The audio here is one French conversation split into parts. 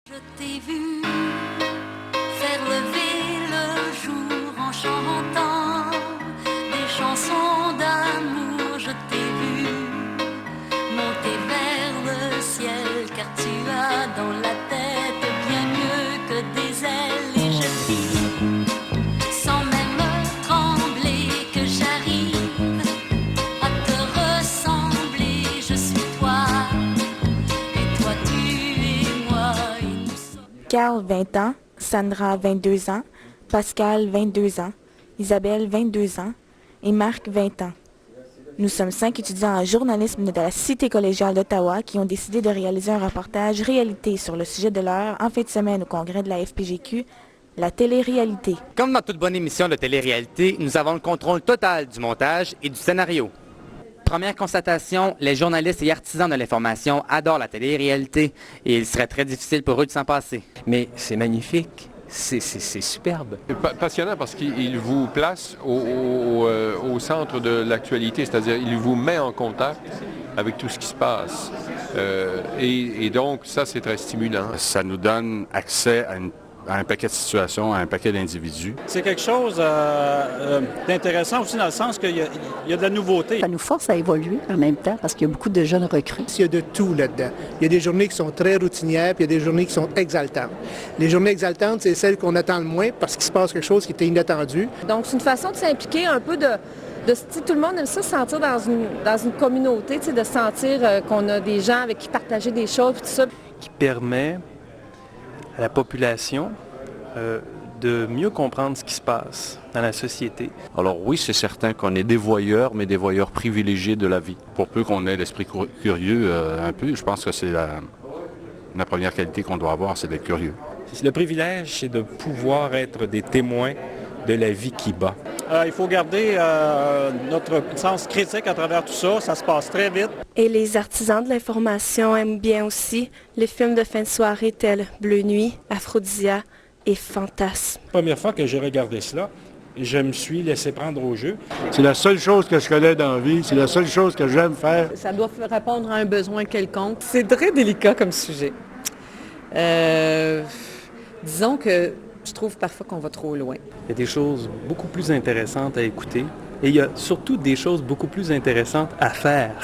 Je t'ai vu faire lever le jour en chantant des chansons d'amour. Je t'ai vu monter vers le ciel, car tu as dans la tête bien mieux que des ailes. Et je dis, sans même trembler, que j'arrive à te ressembler. Je suis toi, et toi tu es moi, et nous sommes... Carl, 20 ans, Sandra, 22 ans, Pascal, 22 ans, Isabelle, 22 ans et Marc, 20 ans. Nous sommes 5 étudiants en journalisme de la Cité collégiale d'Ottawa qui ont décidé de réaliser un reportage réalité sur le sujet de l'heure en fin de semaine au congrès de la FPGQ, la télé-réalité. Comme dans toute bonne émission de télé-réalité, nous avons le contrôle total du montage et du scénario. Première constatation, les journalistes et artisans de l'information adorent la télé-réalité et il serait très difficile pour eux de s'en passer. Mais c'est magnifique, c'est superbe. Passionnant parce qu'il vous place au centre de l'actualité, c'est-à-dire il vous met en contact avec tout ce qui se passe. Et donc, ça, c'est très stimulant. Ça nous donne accès à un paquet de situations, à un paquet d'individus. C'est quelque chose d'intéressant aussi dans le sens qu'il y a de la nouveauté. Ça nous force à évoluer en même temps parce qu'il y a beaucoup de jeunes recrues. Il y a de tout là-dedans. Il y a des journées qui sont très routinières, puis il y a des journées qui sont exaltantes. Les journées exaltantes, c'est celles qu'on attend le moins parce qu'il se passe quelque chose qui était inattendu. Donc, c'est une façon de s'impliquer un peu tout le monde aime ça, se sentir dans une communauté, de sentir qu'on a des gens avec qui partager des choses, tout ça. Qui permet à la population de mieux comprendre ce qui se passe dans la société. Alors oui, c'est certain qu'on est des voyeurs, mais des voyeurs privilégiés de la vie. Pour peu qu'on ait l'esprit curieux un peu, je pense que c'est la première qualité qu'on doit avoir, c'est d'être curieux. Le privilège, c'est de pouvoir être des témoins de la vie qui bat. Il faut garder notre sens critique à travers tout ça. Ça se passe très vite. Et les artisans de l'information aiment bien aussi les films de fin de soirée tels Bleu Nuit, Aphrodisia et Fantasme. La première fois que j'ai regardé cela, je me suis laissé prendre au jeu. C'est la seule chose que je connais dans la vie, c'est la seule chose que j'aime faire. Ça doit répondre à un besoin quelconque. C'est très délicat comme sujet. Disons que je trouve parfois qu'on va trop loin. Il y a des choses beaucoup plus intéressantes à écouter et il y a surtout des choses beaucoup plus intéressantes à faire.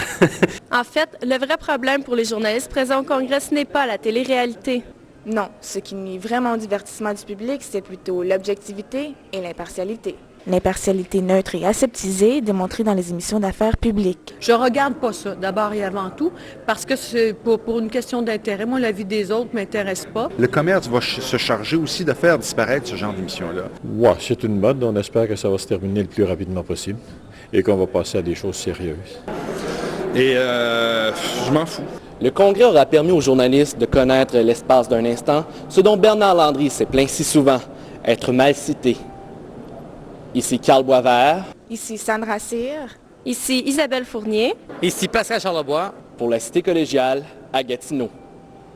En fait, le vrai problème pour les journalistes présents au congrès, ce n'est pas la télé-réalité. Non, ce qui nuit vraiment au divertissement du public, c'est plutôt l'objectivité et l'impartialité. L'impartialité neutre et aseptisée démontrée dans les émissions d'affaires publiques. Je regarde pas ça, d'abord et avant tout, parce que c'est pour une question d'intérêt. Moi, la vie des autres ne m'intéresse pas. Le commerce va se charger aussi de faire disparaître ce genre d'émissions-là. Ouais, c'est une mode. On espère que ça va se terminer le plus rapidement possible et qu'on va passer à des choses sérieuses. Et je m'en fous. Le congrès aura permis aux journalistes de connaître l'espace d'un instant, ce dont Bernard Landry s'est plaint si souvent, être mal cité. Ici Carl Boisvert. Ici Sandra Cyr. Ici Isabelle Fournier. Ici Pascal Charlebois. Pour la Cité collégiale à Gatineau.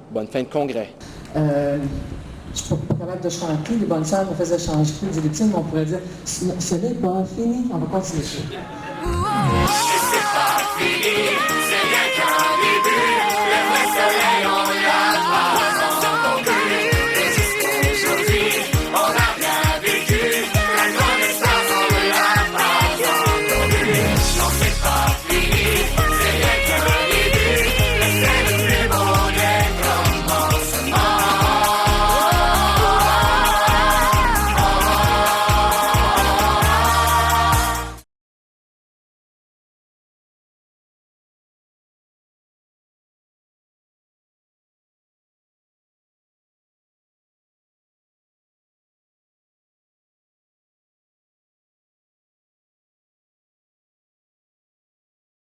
Bonne fin de congrès. Je ne suis pas capable de chanter. Les bonnes sœurs me faisaient changer des répétitions, mais on pourrait dire ce n'est pas fini. On va continuer. C'est pas fini.